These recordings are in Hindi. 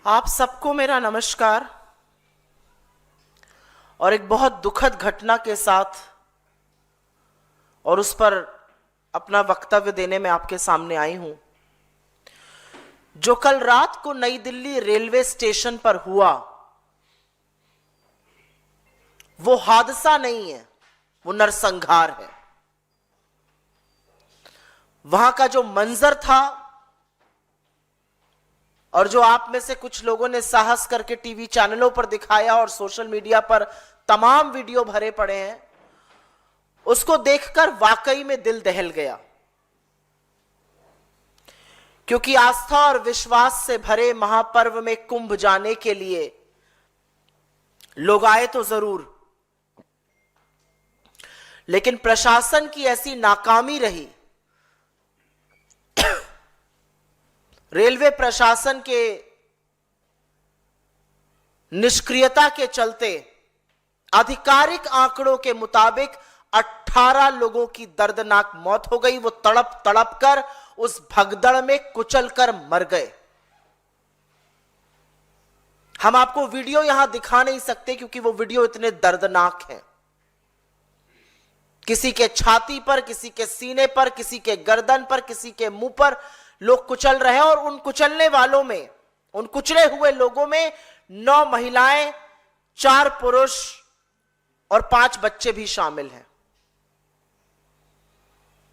आप सबको मेरा नमस्कार। और एक बहुत दुखद घटना के साथ और उस पर अपना वक्तव्य देने में आपके सामने आई हूं। जो कल रात को नई दिल्ली रेलवे स्टेशन पर हुआ वो हादसा नहीं है, वो नरसंहार है। वहां का जो मंजर था और जो आप में से कुछ लोगों ने साहस करके टीवी चैनलों पर दिखाया और सोशल मीडिया पर तमाम वीडियो भरे पड़े हैं, उसको देखकर वाकई में दिल दहल गया। क्योंकि आस्था और विश्वास से भरे महापर्व में कुंभ जाने के लिए लोग आए तो जरूर, लेकिन प्रशासन की ऐसी नाकामी रही, रेलवे प्रशासन के निष्क्रियता के चलते आधिकारिक आंकड़ों के मुताबिक 18 लोगों की दर्दनाक मौत हो गई। वो तड़प तड़प कर उस भगदड़ में कुचल कर मर गए। हम आपको वीडियो यहां दिखा नहीं सकते क्योंकि वो वीडियो इतने दर्दनाक हैं। किसी के छाती पर, किसी के सीने पर, किसी के गर्दन पर, किसी के मुंह पर लोग कुचल रहे हैं। और उन कुचलने वालों में, उन कुचले हुए लोगों में 9 महिलाएं, 4 पुरुष और 5 बच्चे भी शामिल हैं।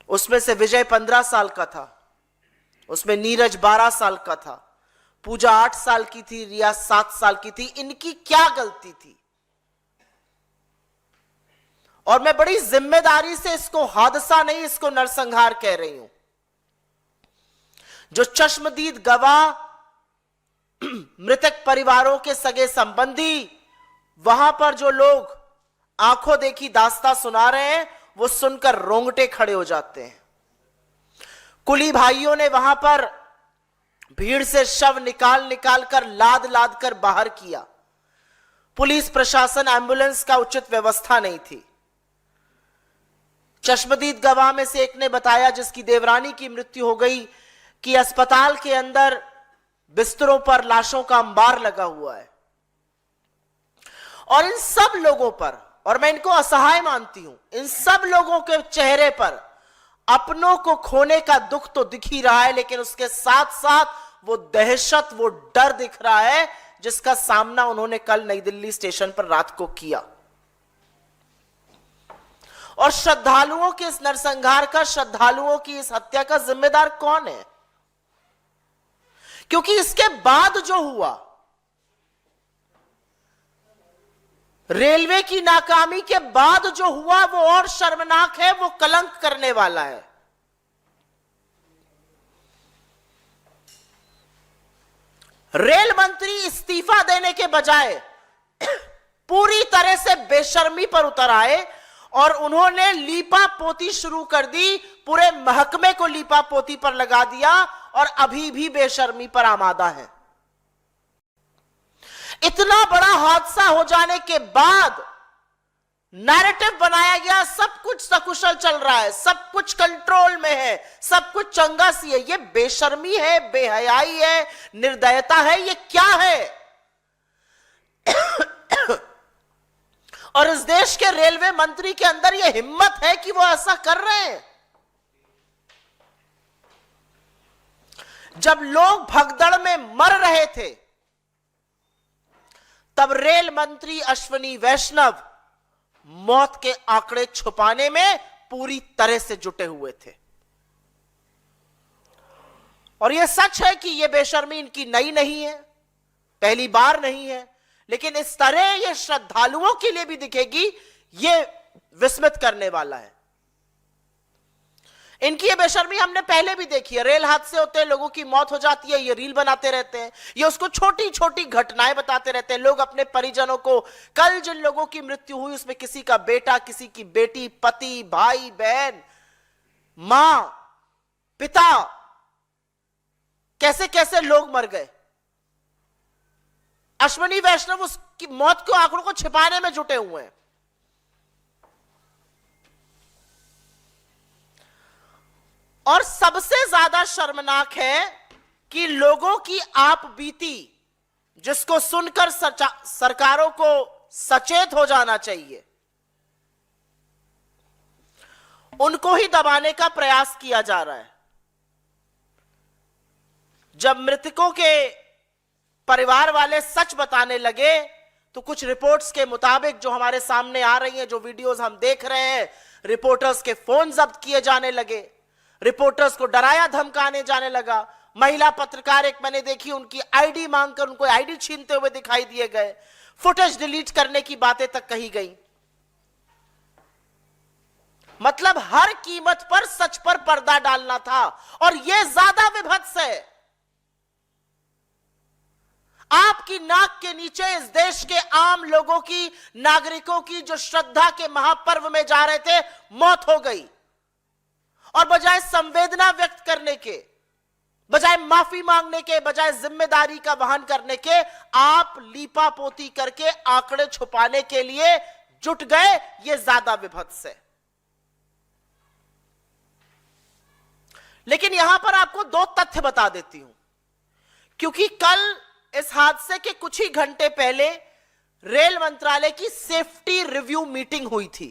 उसमें से विजय 15 साल का था, उसमें नीरज 12 साल का था, पूजा 8 साल की थी, रिया 7 साल की थी। इनकी क्या गलती थी? और मैं बड़ी जिम्मेदारी से इसको हादसा नहीं, इसको नरसंहार कह रही हूं। जो चश्मदीद गवाह, मृतक परिवारों के सगे संबंधी, वहां पर जो लोग आंखों देखी दास्तां सुना रहे हैं, वो सुनकर रोंगटे खड़े हो जाते हैं। कुली भाइयों ने वहां पर भीड़ से शव निकाल निकाल कर, लाद लाद कर बाहर किया। पुलिस प्रशासन, एम्बुलेंस का उचित व्यवस्था नहीं थी। चश्मदीद गवाह में से एक ने बताया, जिसकी देवरानी की मृत्यु हो गई, कि अस्पताल के अंदर बिस्तरों पर लाशों का अंबार लगा हुआ है। और इन सब लोगों पर, और मैं इनको असहाय मानती हूं, इन सब लोगों के चेहरे पर अपनों को खोने का दुख तो दिख ही रहा है, लेकिन उसके साथ साथ वो दहशत, वो डर दिख रहा है जिसका सामना उन्होंने कल नई दिल्ली स्टेशन पर रात को किया। और श्रद्धालुओं के इस नरसंहार का, श्रद्धालुओं की इस हत्या का जिम्मेदार कौन है? क्योंकि इसके बाद जो हुआ, रेलवे की नाकामी के बाद जो हुआ, वो और शर्मनाक है, वो कलंक करने वाला है। रेल मंत्री इस्तीफा देने के बजाय पूरी तरह से बेशर्मी पर उतर आए और उन्होंने लीपा पोती शुरू कर दी, पूरे महकमे को लीपा पोती पर लगा दिया और अभी भी बेशर्मी पर आमादा है। इतना बड़ा हादसा हो जाने के बाद नैरेटिव बनाया गया, सब कुछ सकुशल चल रहा है, सब कुछ कंट्रोल में है, सब कुछ चंगा सी है। ये बेशर्मी है, बेहयाई है, निर्दयता है, ये क्या है? और इस देश के रेलवे मंत्री के अंदर यह हिम्मत है कि वो ऐसा कर रहे हैं। जब लोग भगदड़ में मर रहे थे, तब रेल मंत्री अश्विनी वैष्णव मौत के आंकड़े छुपाने में पूरी तरह से जुटे हुए थे। और यह सच है कि यह बेशर्मी इनकी नई नहीं है, पहली बार नहीं है, लेकिन इस तरह यह श्रद्धालुओं के लिए भी दिखेगी, यह विस्मित करने वाला है। इनकी ये बेशर्मी हमने पहले भी देखी है। रेल हादसे होते हैं, लोगों की मौत हो जाती है, ये रील बनाते रहते हैं, ये उसको छोटी छोटी घटनाएं बताते रहते हैं। लोग अपने परिजनों को, कल जिन लोगों की मृत्यु हुई उसमें किसी का बेटा, किसी की बेटी, पति, भाई, बहन, मां, पिता, कैसे कैसे लोग मर गए। अश्विनी वैष्णव उसकी मौत के आंकड़ों को छिपाने में जुटे हुए हैं। और सबसे ज्यादा शर्मनाक है कि लोगों की आप बीती, जिसको सुनकर सरकारों को सचेत हो जाना चाहिए, उनको ही दबाने का प्रयास किया जा रहा है। जब मृतकों के परिवार वाले सच बताने लगे तो कुछ रिपोर्ट्स के मुताबिक जो हमारे सामने आ रही हैं, जो वीडियोस हम देख रहे हैं, रिपोर्टर्स के फोन जब्त किए जाने लगे, रिपोर्टर्स को डराया धमकाने जाने लगा। महिला पत्रकार एक मैंने देखी, उनकी आईडी मांगकर उनको आईडी छीनते हुए दिखाई दिए गए, फुटेज डिलीट करने की बातें तक कही गई। मतलब हर कीमत पर सच पर पर्दा डालना था, और यह ज्यादा विभत्स है। आपकी नाक के नीचे इस देश के आम लोगों की, नागरिकों की, जो श्रद्धा के महापर्व में जा रहे थे, मौत हो गई। और बजाय संवेदना व्यक्त करने के, बजाय माफी मांगने के, बजाय जिम्मेदारी का वहन करने के, आप लीपापोती करके आंकड़े छुपाने के लिए जुट गए। यह ज्यादा विभत्स है। लेकिन यहां पर आपको दो तथ्य बता देती हूं, क्योंकि कल इस हादसे के कुछ ही घंटे पहले रेल मंत्रालय की सेफ्टी रिव्यू मीटिंग हुई थी।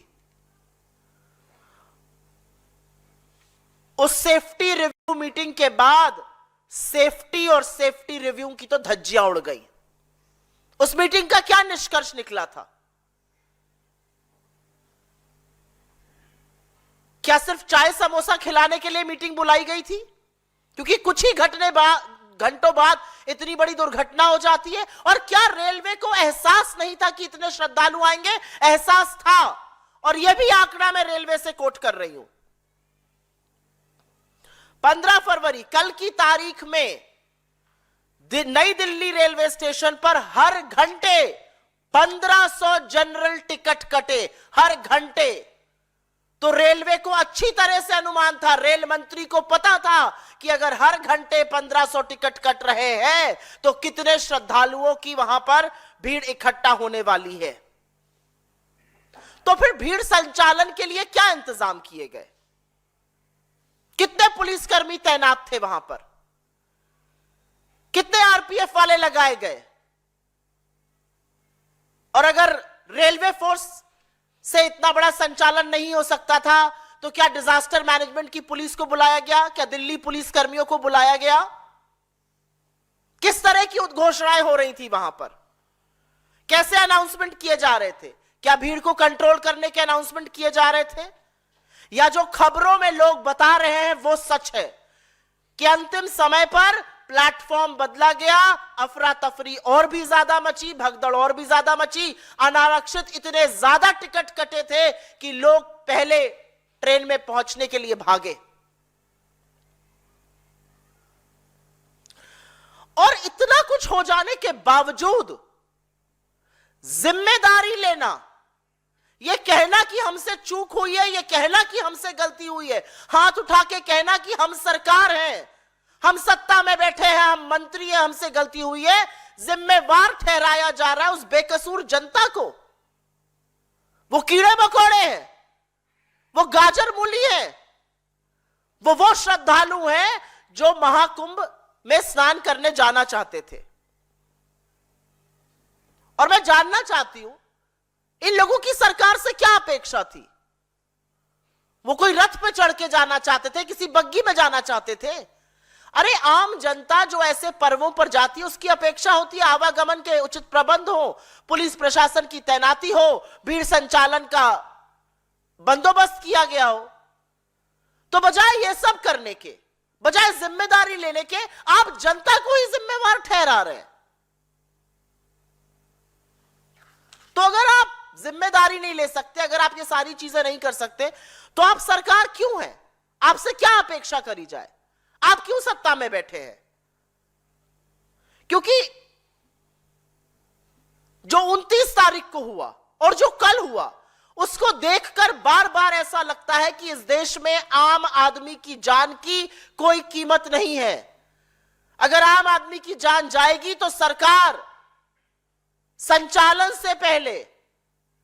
उस सेफ्टी रिव्यू मीटिंग के बाद सेफ्टी और सेफ्टी रिव्यू की तो धज्जियां उड़ गई। उस मीटिंग का क्या निष्कर्ष निकला था? क्या सिर्फ चाय समोसा खिलाने के लिए मीटिंग बुलाई गई थी? क्योंकि कुछ ही घंटों बाद इतनी बड़ी दुर्घटना हो जाती है। और क्या रेलवे को एहसास नहीं था कि इतने श्रद्धालु आएंगे? एहसास था, और यह भी आंकड़ा मैं रेलवे से कोट कर रही हूं। 15 फरवरी कल की तारीख में नई दिल्ली रेलवे स्टेशन पर हर घंटे 1500 जनरल टिकट कटे, हर घंटे। तो रेलवे को अच्छी तरह से अनुमान था, रेल मंत्री को पता था कि अगर हर घंटे 1500 टिकट कट रहे हैं तो कितने श्रद्धालुओं की वहां पर भीड़ इकट्ठा होने वाली है। तो फिर भीड़ संचालन के लिए क्या इंतजाम किए गए? कितने पुलिसकर्मी तैनात थे वहां पर? कितने आरपीएफ वाले लगाए गए? और अगर रेलवे फोर्स से इतना बड़ा संचालन नहीं हो सकता था तो क्या डिजास्टर मैनेजमेंट की पुलिस को बुलाया गया? क्या दिल्ली पुलिस कर्मियों को बुलाया गया? किस तरह की उद्घोषणाएं हो रही थी वहां पर? कैसे अनाउंसमेंट किए जा रहे थे? क्या भीड़ को कंट्रोल करने के अनाउंसमेंट किए जा रहे थे, या जो खबरों में लोग बता रहे हैं वो सच है कि अंतिम समय पर प्लेटफॉर्म बदला गया, अफरा तफरी और भी ज्यादा मची, भगदड़ और भी ज्यादा मची, अनारक्षित इतने ज्यादा टिकट कटे थे कि लोग पहले ट्रेन में पहुंचने के लिए भागे। और इतना कुछ हो जाने के बावजूद जिम्मेदारी लेना, यह कहना कि हमसे चूक हुई है, यह कहना कि हमसे गलती हुई है, हाथ उठा के कहना कि हम सरकार हैं, हम सत्ता में बैठे हैं, हम मंत्री हैं, हमसे गलती हुई है, जिम्मेवार ठहराया जा रहा है उस बेकसूर जनता को। वो कीड़े मकोड़े हैं, वो गाजर मूली है, वो श्रद्धालु हैं जो महाकुंभ में स्नान करने जाना चाहते थे। और मैं जानना चाहती हूं इन लोगों की सरकार से क्या अपेक्षा थी? वो कोई रथ पे चढ़ के जाना चाहते थे, किसी बग्गी में जाना चाहते थे? अरे आम जनता जो ऐसे पर्वों पर जाती है उसकी अपेक्षा होती है आवागमन के उचित प्रबंध हो, पुलिस प्रशासन की तैनाती हो, भीड़ संचालन का बंदोबस्त किया गया हो। तो बजाय ये सब करने के, बजाय जिम्मेदारी लेने के, आप जनता को ही जिम्मेवार ठहरा रहे हैं। तो अगर आप जिम्मेदारी नहीं ले सकते, अगर आप ये सारी चीजें नहीं कर सकते, तो आप सरकार क्यों है? आपसे क्या अपेक्षा करी जाए? आप क्यों सत्ता में बैठे हैं? क्योंकि जो 29 तारीख को हुआ और जो कल हुआ, उसको देखकर बार बार ऐसा लगता है कि इस देश में आम आदमी की जान की कोई कीमत नहीं है। अगर आम आदमी की जान जाएगी तो सरकार संचालन से पहले,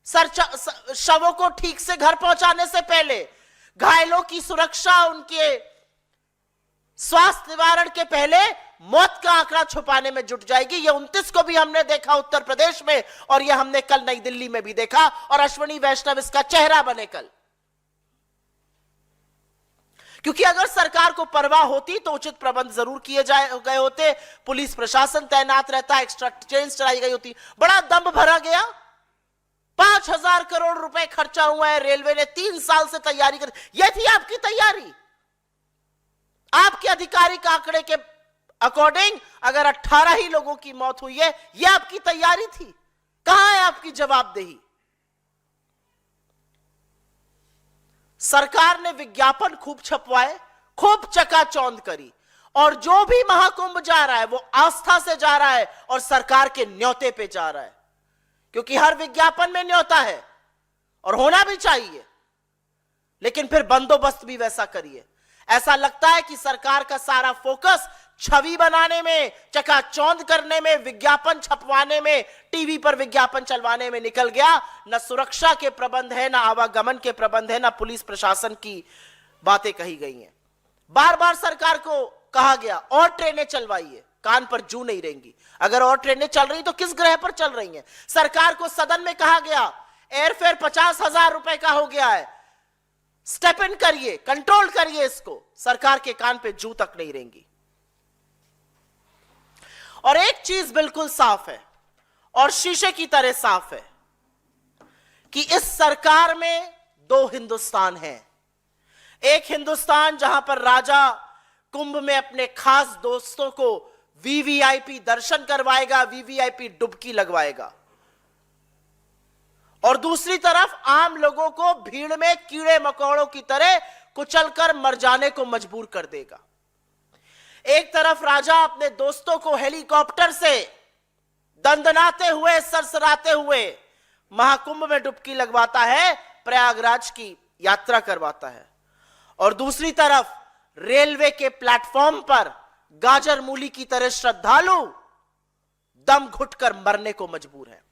शवों को ठीक से घर पहुंचाने से पहले, घायलों की सुरक्षा, उनके स्वास्थ्य निवारण के पहले मौत का आंकड़ा छुपाने में जुट जाएगी। ये 29 को भी हमने देखा उत्तर प्रदेश में, और ये हमने कल नई दिल्ली में भी देखा, और अश्विनी वैष्णव इसका चेहरा बने कल। क्योंकि अगर सरकार को परवाह होती तो उचित प्रबंध जरूर किए गए होते, पुलिस प्रशासन तैनात रहता, एक्स्ट्रा ट्रेन चलाई गई होती। बड़ा दंभ भरा गया। 5,000 करोड़ रुपए खर्चा हुआ है, रेलवे ने 3 साल से तैयारी कर। यह थी आपकी तैयारी? आपके आधिकारिक आंकड़े के अकॉर्डिंग अगर 18 ही लोगों की मौत हुई है, यह आपकी तैयारी थी? कहां है आपकी जवाबदेही? सरकार ने विज्ञापन खूब छपवाए, खूब चकाचौंध करी, और जो भी महाकुंभ जा रहा है वो आस्था से जा रहा है और सरकार के न्योते पे जा रहा है, क्योंकि हर विज्ञापन में न्योता है और होना भी चाहिए। लेकिन फिर बंदोबस्त भी वैसा करिए। ऐसा लगता है कि सरकार का सारा फोकस छवि बनाने में, चकाचौंध करने में, विज्ञापन छपवाने में, टीवी पर विज्ञापन चलवाने में निकल गया। न सुरक्षा के प्रबंध है, न आवागमन के प्रबंध है, न पुलिस प्रशासन की बातें कही गई हैं। बार बार सरकार को कहा गया और ट्रेनें चलवाइए, कान पर जू नहीं रहेंगी। अगर और ट्रेनें चल रही तो किस ग्रह पर चल रही हैं? सरकार को सदन में कहा गया एयरफेयर 50,000 रुपए का हो गया है, स्टेप इन करिए, कंट्रोल करिए इसको। सरकार के कान पे जू तक नहीं रहेंगी। और एक चीज बिल्कुल साफ है, और शीशे की तरह साफ है, कि इस सरकार में 2 हिंदुस्तान हैं। एक हिंदुस्तान जहां पर राजा कुंभ में अपने खास दोस्तों को वीवीआईपी दर्शन करवाएगा, वीवीआईपी डुबकी लगवाएगा, और दूसरी तरफ आम लोगों को भीड़ में कीड़े मकोड़ों की तरह कुचलकर मर जाने को मजबूर कर देगा। एक तरफ राजा अपने दोस्तों को हेलीकॉप्टर से दंदनाते हुए, सरसराते हुए महाकुंभ में डुबकी लगवाता है, प्रयागराज की यात्रा करवाता है, और दूसरी तरफ रेलवे के प्लेटफॉर्म पर गाजर मूली की तरह श्रद्धालु दम घुटकर मरने को मजबूर है।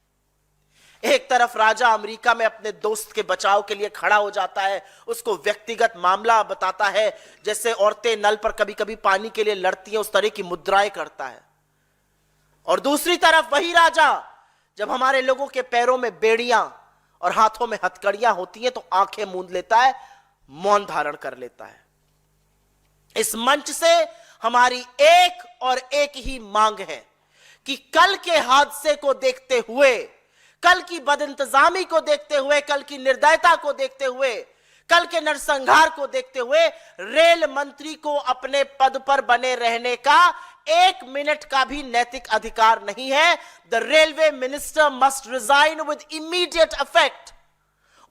एक तरफ राजा अमेरिका में अपने दोस्त के बचाव के लिए खड़ा हो जाता है, उसको व्यक्तिगत मामला बताता है, जैसे औरतें नल पर कभी कभी पानी के लिए लड़ती हैं, उस तरह की मुद्राएं करता है। और दूसरी तरफ वही राजा जब हमारे लोगों के पैरों में बेड़ियां और हाथों में हथकड़ियां होती हैं तो आंखें मूंद लेता है, मौन धारण कर लेता है। इस मंच से हमारी एक और एक ही मांग है कि कल के हादसे को देखते हुए, कल की बदइंतजामी को देखते हुए, कल की निर्दयता को देखते हुए, कल के नरसंहार को देखते हुए रेल मंत्री को अपने पद पर बने रहने का 1 मिनट का भी नैतिक अधिकार नहीं है। The railway minister must resign with immediate effect.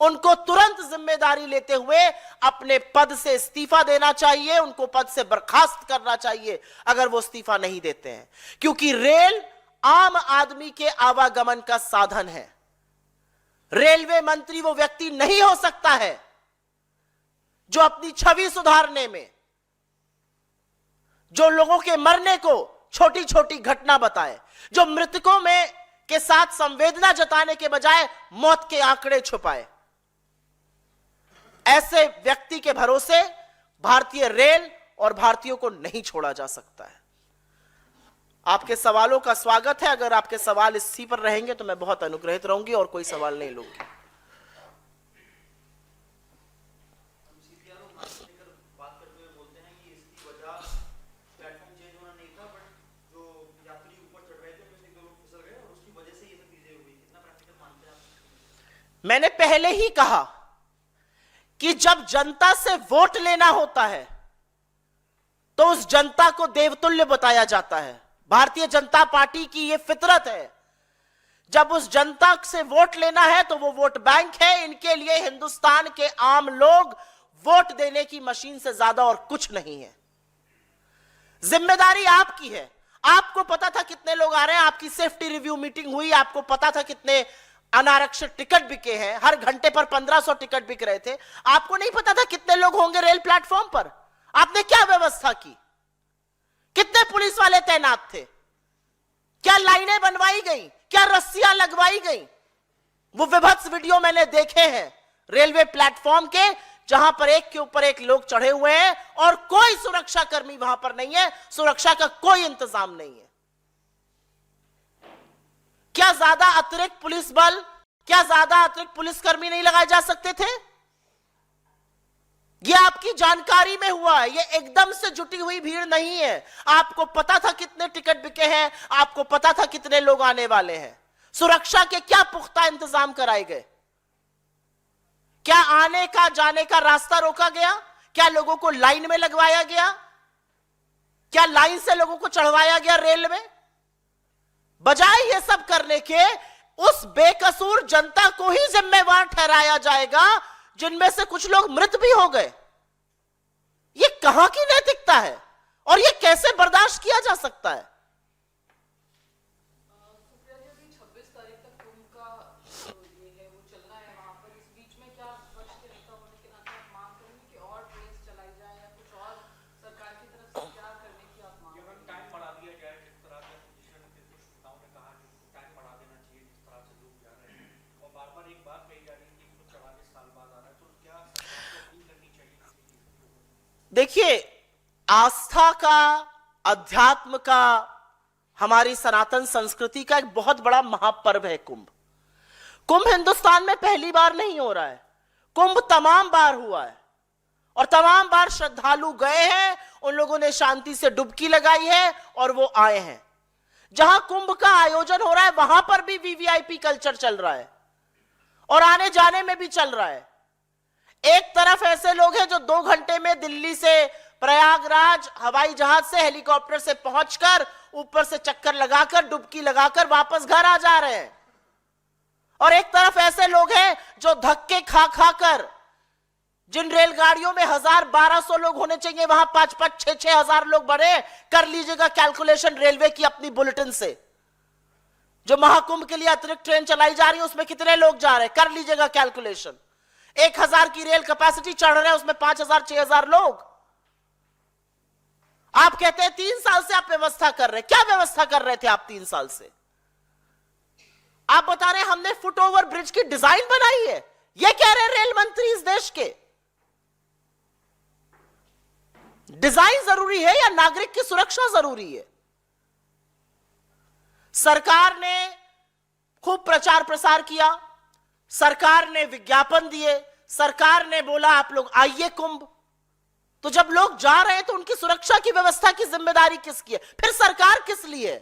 उनको तुरंत जिम्मेदारी लेते हुए अपने पद से इस्तीफा देना चाहिए, उनको पद से बर्खास्त करना चाहिए अगर वो इस्तीफा नहीं देते हैं, क्योंकि रेल आम आदमी के आवागमन का साधन है। रेलवे मंत्री वो व्यक्ति नहीं हो सकता है जो अपनी छवि सुधारने में, जो लोगों के मरने को छोटी छोटी घटना बताए, जो मृतकों में के साथ संवेदना जताने के बजाय मौत के आंकड़े छुपाए। ऐसे व्यक्ति के भरोसे भारतीय रेल और भारतीयों को नहीं छोड़ा जा सकता है। आपके सवालों का स्वागत है। अगर आपके सवाल इसी पर रहेंगे तो मैं बहुत अनुग्रहित रहूंगी, और कोई सवाल नहीं लूंगी। मैंने पहले ही कहा कि जब जनता से वोट लेना होता है तो उस जनता को देवतुल्य बताया जाता है। भारतीय जनता पार्टी की यह फितरत है। जब उस जनता से वोट लेना है तो वो वोट बैंक है। इनके लिए हिंदुस्तान के आम लोग वोट देने की मशीन से ज्यादा और कुछ नहीं है। जिम्मेदारी आपकी है। आपको पता था कितने लोग आ रहे हैं, आपकी सेफ्टी रिव्यू मीटिंग हुई, आपको पता था कितने अनारक्षित टिकट बिके हैं, हर घंटे पर 1500 टिकट बिक रहे थे। आपको नहीं पता था कितने लोग होंगे रेल प्लेटफॉर्म पर? आपने क्या व्यवस्था की? कितने पुलिस वाले तैनात थे? क्या लाइनें बनवाई गई? क्या रस्सियां लगवाई गई? वो विभत्स वीडियो मैंने देखे हैं रेलवे प्लेटफॉर्म के, जहां पर एक के ऊपर एक लोग चढ़े हुए हैं और कोई सुरक्षा कर्मी वहां पर नहीं है, सुरक्षा का कोई इंतजाम नहीं है। क्या ज्यादा अतिरिक्त पुलिस बल, क्या ज्यादा अतिरिक्त पुलिसकर्मी नहीं लगाए जा सकते थे? यह आपकी जानकारी में हुआ है, यह एकदम से जुटी हुई भीड़ नहीं है। आपको पता था कितने टिकट बिके हैं, आपको पता था कितने लोग आने वाले हैं। सुरक्षा के क्या पुख्ता इंतजाम कराए गए? क्या आने का जाने का रास्ता रोका गया? क्या लोगों को लाइन में लगवाया गया? क्या लाइन से लोगों को चढ़वाया गया रेल में? बजाय ये सब करने के उस बेकसूर जनता को ही जिम्मेवार ठहराया जाएगा जिनमें से कुछ लोग मृत भी हो गए। ये कहां की नैतिकता है और ये कैसे बर्दाश्त किया जा सकता है? 26 तारीख तक कुंभ का ये है वो चलना है वहां पर। इस बीच में क्या विपक्ष के नेता होने के नाते आप मांग करेंगे कि और ट्रेन चलाई जाए या कुछ और सरकार की तरफ से क्या करने की आप मांग करेंगे? टाइम बढ़ा दिया जाए, जिस तरह से अपोजिशन के कुछ नेताओं ने कहा कि टाइम बढ़ा देना चाहिए, जिस तरह से लोग जा रहे हैं और बार बार एक बात कही जा रही है कि 144 साल बाद आ रहा है, तो क्या सरकार को अपील करनी चाहिए? देखिए, आस्था का, अध्यात्म का, हमारी सनातन संस्कृति का एक बहुत बड़ा महापर्व है कुंभ। कुंभ हिंदुस्तान में पहली बार नहीं हो रहा है, कुंभ तमाम बार हुआ है और तमाम बार श्रद्धालु गए हैं, उन लोगों ने शांति से डुबकी लगाई है और वो आए हैं। जहां कुंभ का आयोजन हो रहा है वहां पर भी वीवीआईपी कल्चर चल रहा है और आने जाने में भी चल रहा है। एक तरफ ऐसे लोग हैं जो 2 घंटे में दिल्ली से प्रयागराज हवाई जहाज से, हेलीकॉप्टर से पहुंचकर ऊपर से चक्कर लगाकर, डुबकी लगाकर वापस घर आ जा रहे हैं, और एक तरफ ऐसे लोग हैं जो धक्के खा खाकर, जिन रेलगाड़ियों में 1000-1200 लोग होने चाहिए वहां 5-5, 6-6 हजार लोग बढ़े। कर लीजिएगा कैलकुलेशन रेलवे की अपनी बुलेटिन से, जो महाकुंभ के लिए अतिरिक्त ट्रेन चलाई जा रही है उसमें कितने लोग जा रहे हैं, कर लीजिएगा कैलकुलेशन। 1000 की रेल कैपेसिटी चढ़ रहे हैं, उसमें 5000-6000 लोग। आप कहते हैं 3 साल से आप व्यवस्था कर रहे हैं। क्या व्यवस्था कर रहे थे आप 3 साल से? आप बता रहे हैं हमने फुट ओवर ब्रिज की डिजाइन बनाई है, ये कह रहे हैं रेल मंत्री इस देश के। डिजाइन जरूरी है या नागरिक की सुरक्षा जरूरी है? सरकार ने खूब प्रचार प्रसार किया, सरकार ने विज्ञापन दिए, सरकार ने बोला आप लोग आइए कुंभ। तो जब लोग जा रहे हैं तो उनकी सुरक्षा की व्यवस्था की जिम्मेदारी किसकी है? फिर सरकार किस लिए?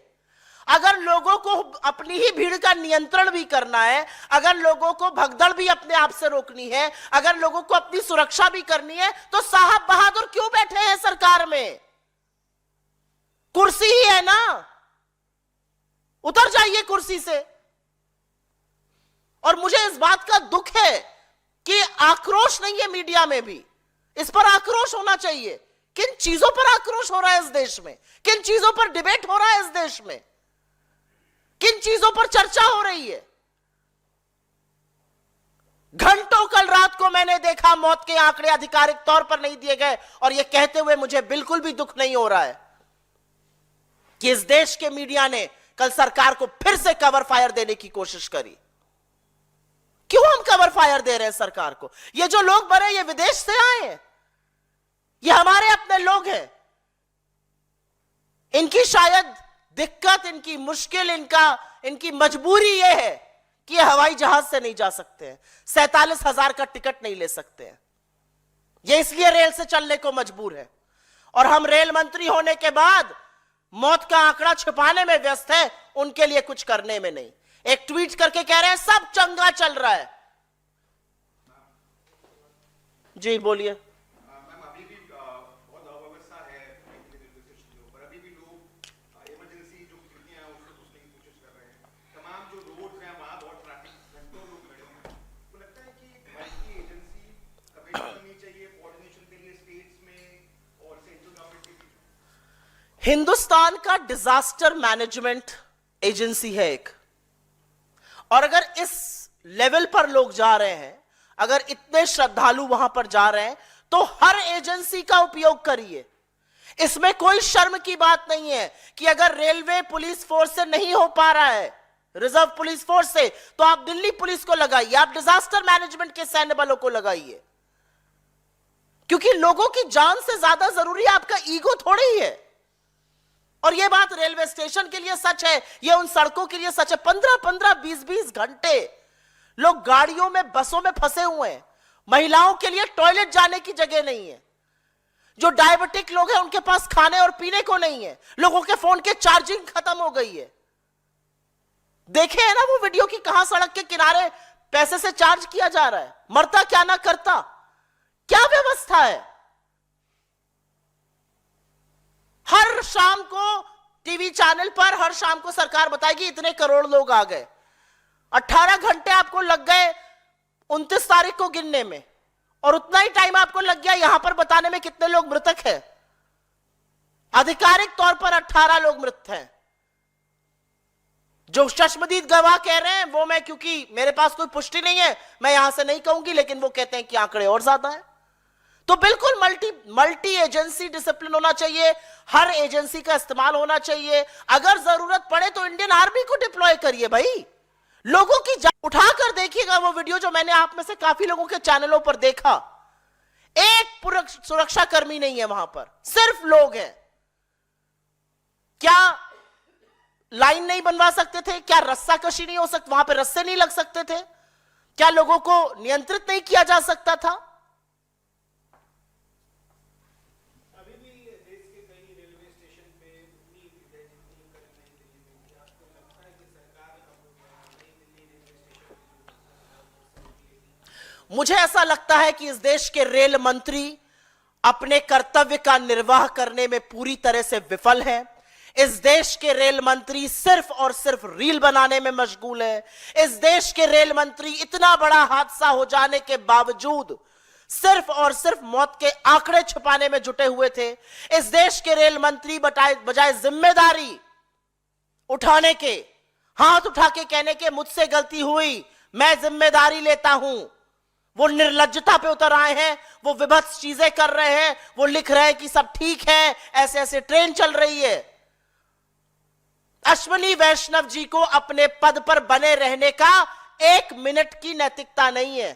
अगर लोगों को अपनी ही भीड़ का नियंत्रण भी करना है, अगर लोगों को भगदड़ भी अपने आप से रोकनी है, अगर लोगों को अपनी सुरक्षा भी करनी है, तो साहब बहादुर क्यों बैठे हैं सरकार में? कुर्सी ही है ना, उतर जाइए कुर्सी से। और मुझे इस बात का दुख है कि आक्रोश नहीं है मीडिया में भी। इस पर आक्रोश होना चाहिए। किन चीजों पर आक्रोश हो रहा है इस देश में? किन चीजों पर डिबेट हो रहा है इस देश में? किन चीजों पर चर्चा हो रही है? घंटों कल रात को मैंने देखा मौत के आंकड़े आधिकारिक तौर पर नहीं दिए गए, और यह कहते हुए मुझे बिल्कुल भी दुख नहीं हो रहा है कि इस देश के मीडिया ने कल सरकार को फिर से कवर फायर देने की कोशिश करी। क्यों हम कवर फायर दे रहे हैं सरकार को? ये जो लोग मरे ये विदेश से आए हैं, ये हमारे अपने लोग हैं। इनकी शायद दिक्कत, इनकी मुश्किल, इनकी मजबूरी ये है कि ये हवाई जहाज से नहीं जा सकते हैं, 47,000 का टिकट नहीं ले सकते हैं, ये इसलिए रेल से चलने को मजबूर है। और हम रेल मंत्री होने के बाद मौत का आंकड़ा छिपाने में व्यस्त है, उनके लिए कुछ करने में नहीं। एक ट्वीट करके कह रहे हैं सब चंगा चल रहा है। जी बोलिए। मैम अभी भी बहुत अव्यवस्था है रेलवे स्टेशन के ऊपर, अभी भी लोग इमरजेंसी जो खिड़कियां हैं उसको घुसने की कोशिश कर रहे हैं। तमाम जो रोड्स हैं वहां बहुत ट्रैफिक, घंटों लोग खड़े हैं। तो लगता है कि मल्टी एजेंसी कमेटी बननी चाहिए कोऑर्डिनेशन के लिए स्टेट्स में और सेंट्रल गवर्नमेंट के बीच। हिंदुस्तान का डिजास्टर मैनेजमेंट एजेंसी है एक, और अगर इस लेवल पर लोग जा रहे हैं, अगर इतने श्रद्धालु वहां पर जा रहे हैं, तो हर एजेंसी का उपयोग करिए। इसमें कोई शर्म की बात नहीं है कि अगर रेलवे पुलिस फोर्स से नहीं हो पा रहा है, रिजर्व पुलिस फोर्स से, तो आप दिल्ली पुलिस को लगाइए, आप डिजास्टर मैनेजमेंट के सैन्य बलों को लगाइए। क्योंकि लोगों की जान से ज्यादा जरूरी आपका ईगो थोड़ी ही है। और यह बात रेलवे स्टेशन के लिए सच है, यह उन सड़कों के लिए सच है। 15-15, 20-20 घंटे लोग गाड़ियों में, बसों में फंसे हुए हैं। महिलाओं के लिए टॉयलेट जाने की जगह नहीं है। जो डायबिटिक लोग हैं उनके पास खाने और पीने को नहीं है। लोगों के फोन के चार्जिंग खत्म हो गई है। देखे है ना वो वीडियो की कहां सड़क के किनारे पैसे से चार्ज किया जा रहा है। मरता क्या ना करता, क्या व्यवस्था है। हर शाम को टीवी चैनल पर हर शाम को सरकार बताएगी इतने करोड़ लोग आ गए। 18 घंटे आपको लग गए 29 तारीख को गिनने में, और उतना ही टाइम आपको लग गया यहां पर बताने में कितने लोग मृतक हैं। आधिकारिक तौर पर 18 लोग मृत हैं। जो चश्मदीद गवाह कह रहे हैं वो मैं, क्योंकि मेरे पास कोई पुष्टि नहीं है, मैं यहां से नहीं कहूंगी, लेकिन वो कहते हैं कि आंकड़े और ज्यादा है। तो बिल्कुल मल्टी एजेंसी डिसिप्लिन होना चाहिए, हर एजेंसी का इस्तेमाल होना चाहिए। अगर जरूरत पड़े तो इंडियन आर्मी को डिप्लॉय करिए भाई। लोगों की उठाकर देखिएगा वो वीडियो जो मैंने आप में से काफी लोगों के चैनलों पर देखा। एक सुरक्षा कर्मी नहीं है वहां पर, सिर्फ लोग हैं। क्या लाइन नहीं बनवा सकते थे? क्या रस्सा कशी नहीं हो सकती? वहां पर रस्से नहीं लग सकते थे? क्या लोगों को नियंत्रित नहीं किया जा सकता था? अभी भी देश के कई रेलवे स्टेशन पे उतनी भीड़ है जितनी कभी नई दिल्ली में थी। आपको लगता है कि सरकार अब नई दिल्ली रेलवे स्टेशन? मुझे ऐसा लगता है कि इस देश के रेल मंत्री अपने कर्तव्य का निर्वाह करने में पूरी तरह से विफल हैं। इस देश के रेल मंत्री सिर्फ और सिर्फ रील बनाने में मशगूल है। इस देश के रेल मंत्री इतना बड़ा हादसा हो जाने के बावजूद सिर्फ और सिर्फ मौत के आंकड़े छुपाने में जुटे हुए थे। इस देश के रेल मंत्री बजाय जिम्मेदारी उठाने के, हाथ उठा के कहने के मुझसे गलती हुई, मैं जिम्मेदारी लेता हूं, वो निर्लज्जता पे उतर आए हैं। वो विभत्स चीजें कर रहे हैं। वो लिख रहे हैं कि सब ठीक है, ऐसे ऐसे ट्रेन चल रही है। अश्विनी वैष्णव जी को अपने पद पर बने रहने का 1 मिनट की नैतिकता नहीं है।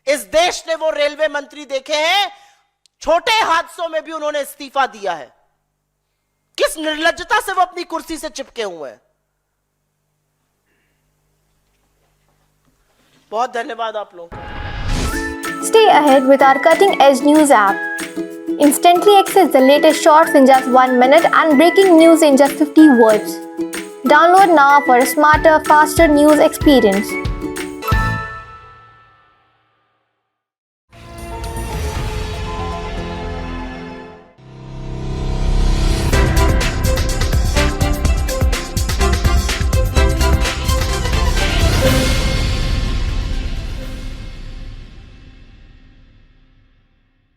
इस देश ने वो रेलवे मंत्री देखे हैं, छोटे हादसों में भी उन्होंने इस्तीफा दिया है। किस निर्लज्जता से वो अपनी कुर्सी से चिपके हुए हैं। बहुत धन्यवाद आप लोगों को। Stay ahead with our cutting-edge news app. Instantly access the latest shorts in just 1 minute and breaking news in just 50 words. Download now for a smarter, faster news experience.